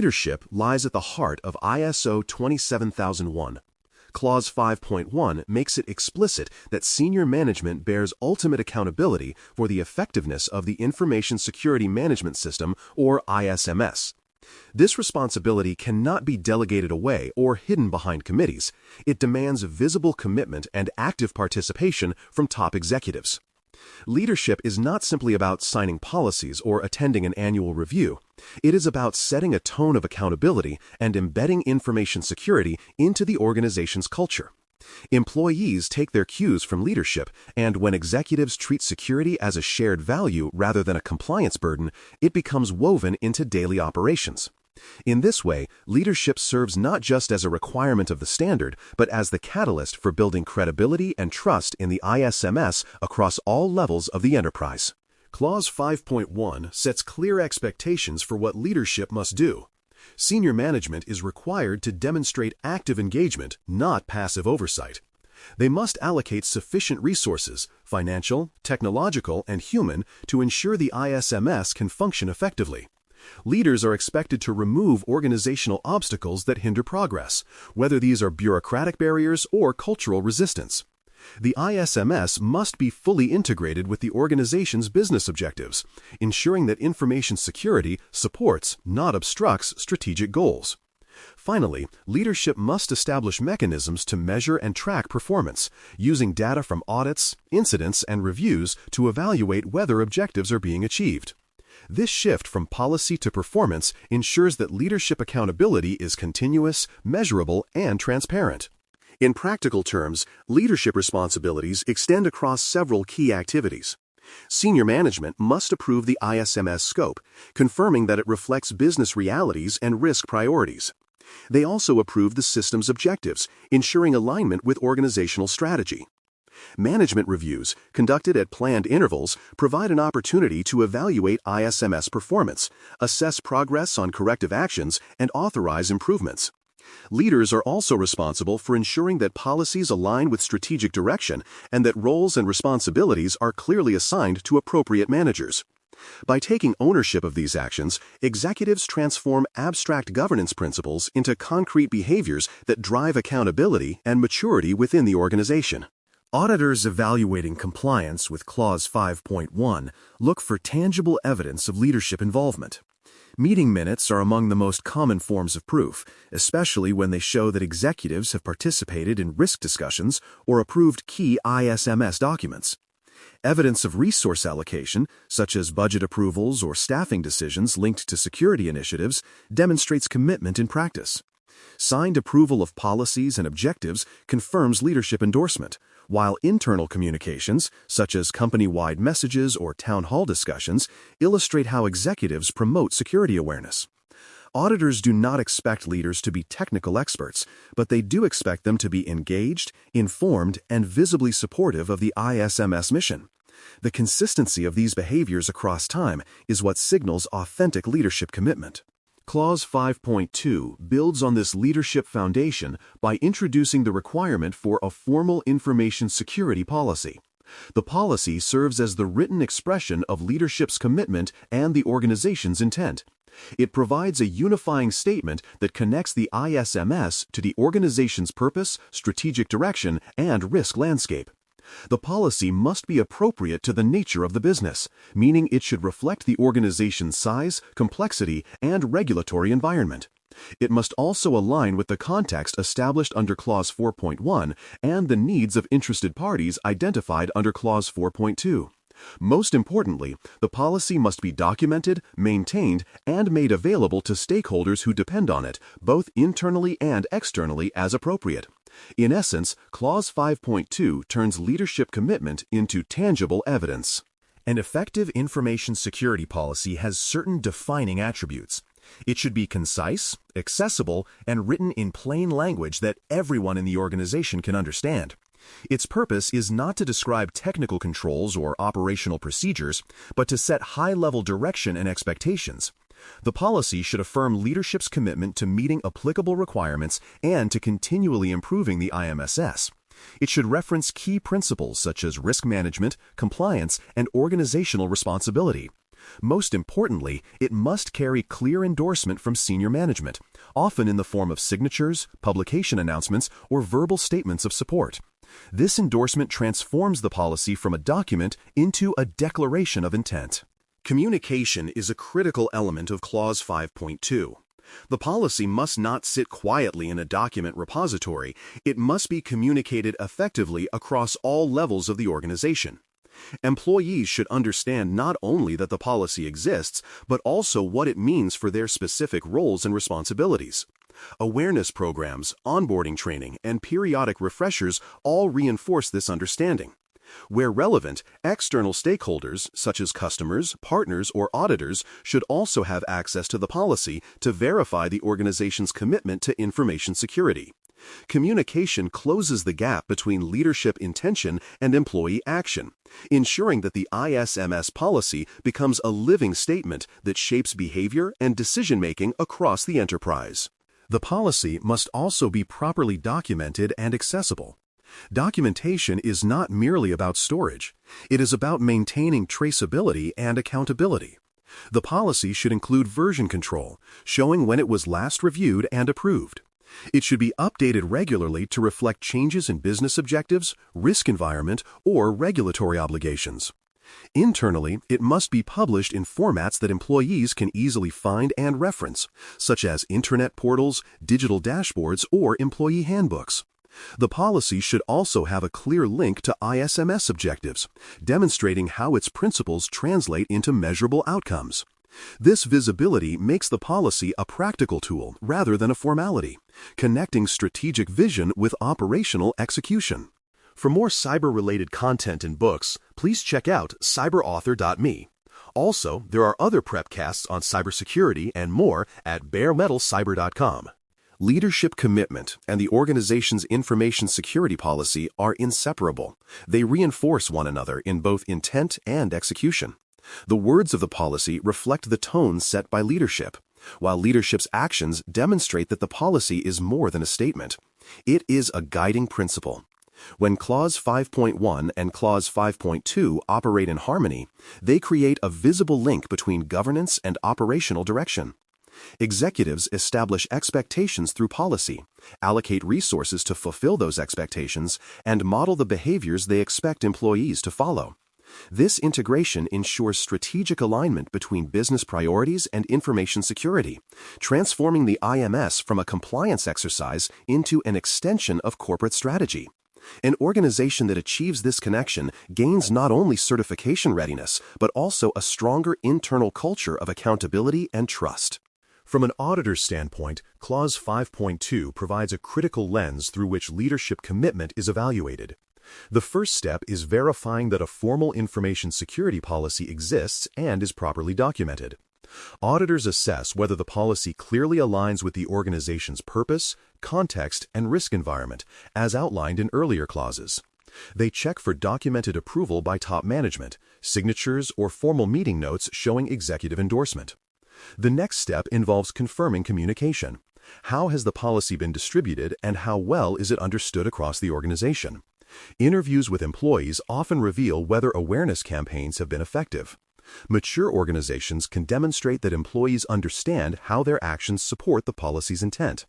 Leadership lies at the heart of ISO 27001. Clause 5.1 makes it explicit that senior management bears ultimate accountability for the effectiveness of the Information Security Management System, or ISMS. This responsibility cannot be delegated away or hidden behind committees. It demands visible commitment and active participation from top executives. Leadership is not simply about signing policies or attending an annual review. It is about setting a tone of accountability and embedding information security into the organization's culture. Employees take their cues from leadership, and when executives treat security as a shared value rather than a compliance burden, it becomes woven into daily operations. In this way, leadership serves not just as a requirement of the standard, but as the catalyst for building credibility and trust in the ISMS across all levels of the enterprise. Clause 5.1 sets clear expectations for what leadership must do. Senior management is required to demonstrate active engagement, not passive oversight. They must allocate sufficient resources, financial, technological, and human, to ensure the ISMS can function effectively. Leaders are expected to remove organizational obstacles that hinder progress, whether these are bureaucratic barriers or cultural resistance. The ISMS must be fully integrated with the organization's business objectives, ensuring that information security supports, not obstructs, strategic goals. Finally, leadership must establish mechanisms to measure and track performance, using data from audits, incidents, and reviews to evaluate whether objectives are being achieved. This shift from policy to performance ensures that leadership accountability is continuous, measurable, and transparent. In practical terms, leadership responsibilities extend across several key activities. Senior management must approve the ISMS scope, confirming that it reflects business realities and risk priorities. They also approve the system's objectives, ensuring alignment with organizational strategy. Management reviews, conducted at planned intervals, provide an opportunity to evaluate ISMS performance, assess progress on corrective actions, and authorize improvements. Leaders are also responsible for ensuring that policies align with strategic direction and that roles and responsibilities are clearly assigned to appropriate managers. By taking ownership of these actions, executives transform abstract governance principles into concrete behaviors that drive accountability and maturity within the organization. Auditors evaluating compliance with Clause 5.1 look for tangible evidence of leadership involvement. Meeting minutes are among the most common forms of proof, especially when they show that executives have participated in risk discussions or approved key ISMS documents. Evidence of resource allocation, such as budget approvals or staffing decisions linked to security initiatives, demonstrates commitment in practice. Signed approval of policies and objectives confirms leadership endorsement, while internal communications, such as company-wide messages or town hall discussions, illustrate how executives promote security awareness. Auditors do not expect leaders to be technical experts, but they do expect them to be engaged, informed, and visibly supportive of the ISMS mission. The consistency of these behaviors across time is what signals authentic leadership commitment. Clause 5.2 builds on this leadership foundation by introducing the requirement for a formal information security policy. The policy serves as the written expression of leadership's commitment and the organization's intent. It provides a unifying statement that connects the ISMS to the organization's purpose, strategic direction, and risk landscape. The policy must be appropriate to the nature of the business, meaning it should reflect the organization's size, complexity, and regulatory environment. It must also align with the context established under Clause 4.1 and the needs of interested parties identified under Clause 4.2. Most importantly, the policy must be documented, maintained, and made available to stakeholders who depend on it, both internally and externally as appropriate. In essence, Clause 5.2 turns leadership commitment into tangible evidence. An effective information security policy has certain defining attributes. It should be concise, accessible, and written in plain language that everyone in the organization can understand. Its purpose is not to describe technical controls or operational procedures, but to set high-level direction and expectations. The policy should affirm leadership's commitment to meeting applicable requirements and to continually improving the IMSS. It should reference key principles such as risk management, compliance, and organizational responsibility. Most importantly, it must carry clear endorsement from senior management, often in the form of signatures, publication announcements, or verbal statements of support. This endorsement transforms the policy from a document into a declaration of intent. Communication is a critical element of Clause 5.2. The policy must not sit quietly in a document repository. It must be communicated effectively across all levels of the organization. Employees should understand not only that the policy exists, but also what it means for their specific roles and responsibilities. Awareness programs, onboarding training, and periodic refreshers all reinforce this understanding. Where relevant, external stakeholders, such as customers, partners, or auditors, should also have access to the policy to verify the organization's commitment to information security. Communication closes the gap between leadership intention and employee action, ensuring that the ISMS policy becomes a living statement that shapes behavior and decision-making across the enterprise. The policy must also be properly documented and accessible. Documentation is not merely about storage. It is about maintaining traceability and accountability. The policy should include version control, showing when it was last reviewed and approved. It should be updated regularly to reflect changes in business objectives, risk environment, or regulatory obligations. Internally, it must be published in formats that employees can easily find and reference, such as intranet portals, digital dashboards, or employee handbooks. The policy should also have a clear link to ISMS objectives, demonstrating how its principles translate into measurable outcomes. This visibility makes the policy a practical tool rather than a formality, connecting strategic vision with operational execution. For more cyber-related content and books, please check out cyberauthor.me. Also, there are other prepcasts on cybersecurity and more at baremetalcyber.com. Leadership commitment and the organization's information security policy are inseparable. They reinforce one another in both intent and execution. The words of the policy reflect the tone set by leadership, while leadership's actions demonstrate that the policy is more than a statement. It is a guiding principle. When Clause 5.1 and Clause 5.2 operate in harmony, they create a visible link between governance and operational direction. Executives establish expectations through policy, allocate resources to fulfill those expectations, and model the behaviors they expect employees to follow. This integration ensures strategic alignment between business priorities and information security, transforming the IMS from a compliance exercise into an extension of corporate strategy. An organization that achieves this connection gains not only certification readiness, but also a stronger internal culture of accountability and trust. From an auditor's standpoint, Clause 5.2 provides a critical lens through which leadership commitment is evaluated. The first step is verifying that a formal information security policy exists and is properly documented. Auditors assess whether the policy clearly aligns with the organization's purpose, context, and risk environment, as outlined in earlier clauses. They check for documented approval by top management, signatures, or formal meeting notes showing executive endorsement. The next step involves confirming communication. How has the policy been distributed and how well is it understood across the organization? Interviews with employees often reveal whether awareness campaigns have been effective. Mature organizations can demonstrate that employees understand how their actions support the policy's intent.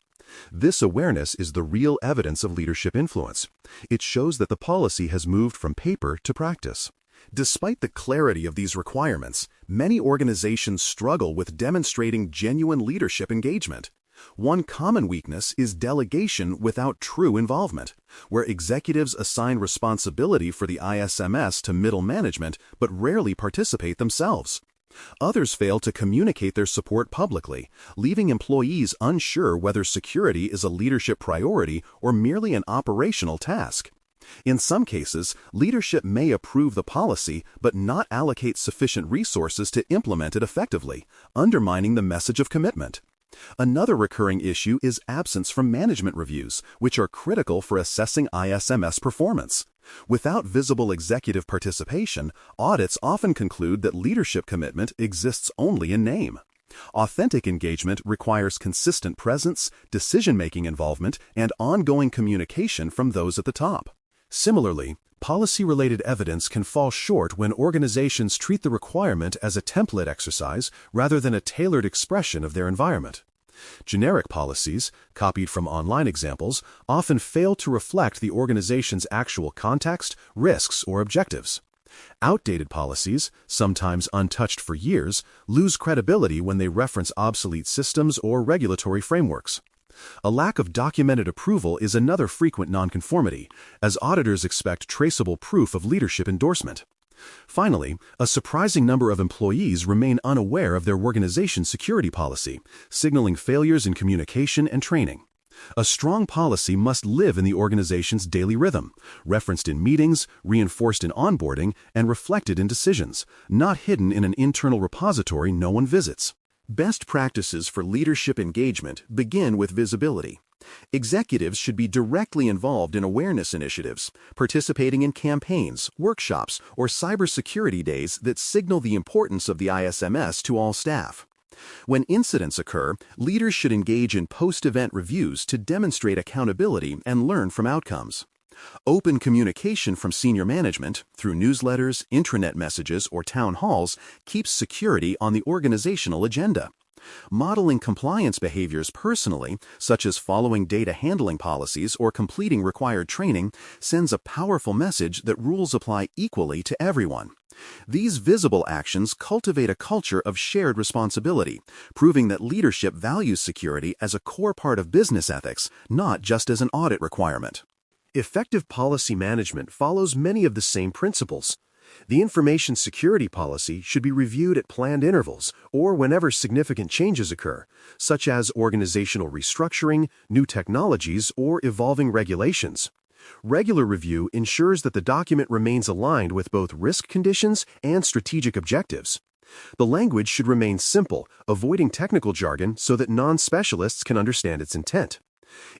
This awareness is the real evidence of leadership influence. It shows that the policy has moved from paper to practice. Despite the clarity of these requirements, many organizations struggle with demonstrating genuine leadership engagement. One common weakness is delegation without true involvement, where executives assign responsibility for the ISMS to middle management but rarely participate themselves. Others fail to communicate their support publicly, leaving employees unsure whether security is a leadership priority or merely an operational task. In some cases, leadership may approve the policy but not allocate sufficient resources to implement it effectively, undermining the message of commitment. Another recurring issue is absence from management reviews, which are critical for assessing ISMS performance. Without visible executive participation, audits often conclude that leadership commitment exists only in name. Authentic engagement requires consistent presence, decision-making involvement, and ongoing communication from those at the top. Similarly, Policy-related evidence can fall short when organizations treat the requirement as a template exercise rather than a tailored expression of their environment. Generic policies, copied from online examples, often fail to reflect the organization's actual context, risks, or objectives. Outdated policies, sometimes untouched for years, lose credibility when they reference obsolete systems or regulatory frameworks. A lack of documented approval is another frequent nonconformity, as auditors expect traceable proof of leadership endorsement. Finally, a surprising number of employees remain unaware of their organization's security policy, signaling failures in communication and training. A strong policy must live in the organization's daily rhythm, referenced in meetings, reinforced in onboarding, and reflected in decisions, not hidden in an internal repository no one visits. Best practices for leadership engagement begin with visibility. Executives should be directly involved in awareness initiatives, participating in campaigns, workshops, or cybersecurity days that signal the importance of the ISMS to all staff. When incidents occur, leaders should engage in post-event reviews to demonstrate accountability and learn from outcomes. Open communication from senior management, through newsletters, intranet messages, or town halls, keeps security on the organizational agenda. Modeling compliance behaviors personally, such as following data handling policies or completing required training, sends a powerful message that rules apply equally to everyone. These visible actions cultivate a culture of shared responsibility, proving that leadership values security as a core part of business ethics, not just as an audit requirement. Effective policy management follows many of the same principles. The information security policy should be reviewed at planned intervals or whenever significant changes occur, such as organizational restructuring, new technologies, or evolving regulations. Regular review ensures that the document remains aligned with both risk conditions and strategic objectives. The language should remain simple, avoiding technical jargon so that non-specialists can understand its intent.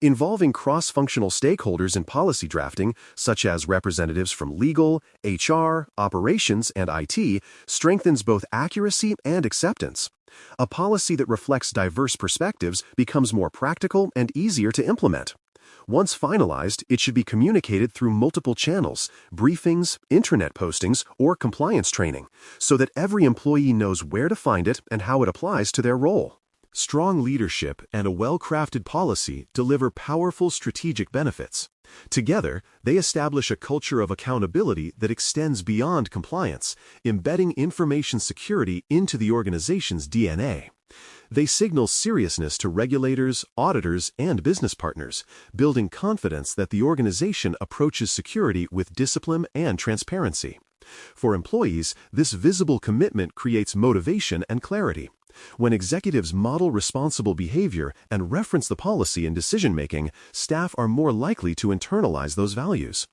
Involving cross-functional stakeholders in policy drafting, such as representatives from legal, HR, operations, and IT, strengthens both accuracy and acceptance. A policy that reflects diverse perspectives becomes more practical and easier to implement. Once finalized, it should be communicated through multiple channels, briefings, intranet postings, or compliance training, so that every employee knows where to find it and how it applies to their role. Strong leadership and a well-crafted policy deliver powerful strategic benefits. Together, they establish a culture of accountability that extends beyond compliance, embedding information security into the organization's DNA. They signal seriousness to regulators, auditors, and business partners, building confidence that the organization approaches security with discipline and transparency. For employees, this visible commitment creates motivation and clarity. When executives model responsible behavior and reference the policy in decision-making, staff are more likely to internalize those values.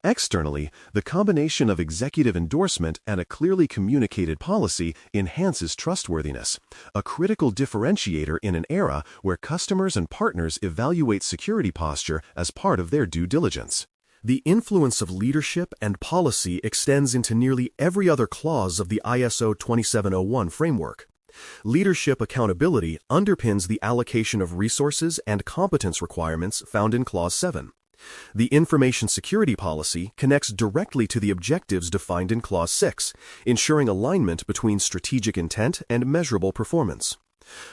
Externally, the combination of executive endorsement and a clearly communicated policy enhances trustworthiness, a critical differentiator in an era where customers and partners evaluate security posture as part of their due diligence. The influence of leadership and policy extends into nearly every other clause of the ISO 27001 framework. Leadership accountability underpins the allocation of resources and competence requirements found in Clause 7. The information security policy connects directly to the objectives defined in Clause 6, ensuring alignment between strategic intent and measurable performance.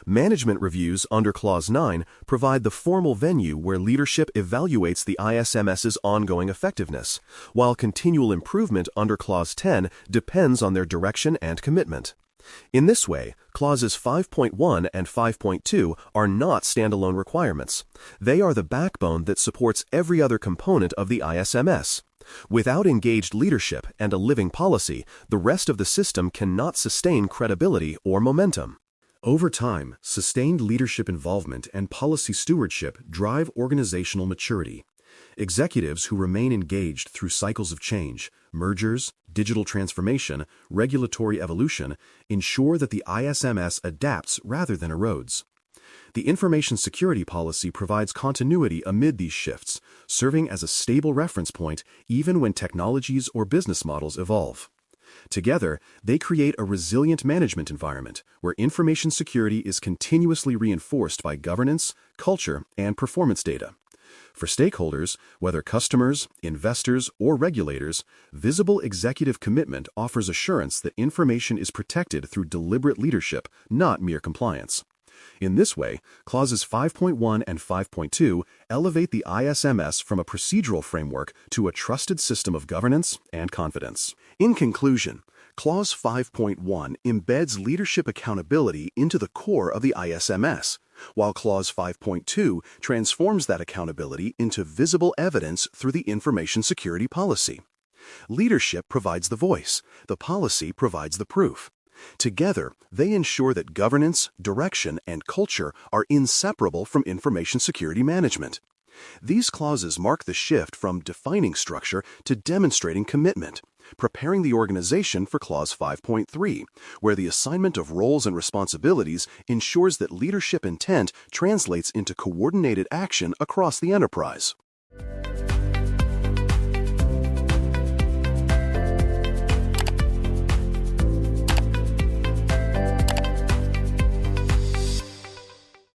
Management reviews under Clause 9 provide the formal venue where leadership evaluates the ISMS's ongoing effectiveness, while continual improvement under Clause 10 depends on their direction and commitment. In this way, Clauses 5.1 and 5.2 are not standalone requirements. They are the backbone that supports every other component of the ISMS. Without engaged leadership and a living policy, the rest of the system cannot sustain credibility or momentum. Over time, sustained leadership involvement and policy stewardship drive organizational maturity. Executives who remain engaged through cycles of change, mergers, digital transformation, regulatory evolution, ensure that the ISMS adapts rather than erodes. The information security policy provides continuity amid these shifts, serving as a stable reference point even when technologies or business models evolve. Together, they create a resilient management environment where information security is continuously reinforced by governance, culture, and performance data. For stakeholders, whether customers, investors, or regulators, visible executive commitment offers assurance that information is protected through deliberate leadership, not mere compliance. In this way, clauses 5.1 and 5.2 elevate the ISMS from a procedural framework to a trusted system of governance and confidence. In conclusion, Clause 5.1 embeds leadership accountability into the core of the ISMS, while Clause 5.2 transforms that accountability into visible evidence through the information security policy. Leadership provides the voice, the policy provides the proof. Together, they ensure that governance, direction, and culture are inseparable from information security management. These clauses mark the shift from defining structure to demonstrating commitment, preparing the organization for Clause 5.3, where the assignment of roles and responsibilities ensures that leadership intent translates into coordinated action across the enterprise.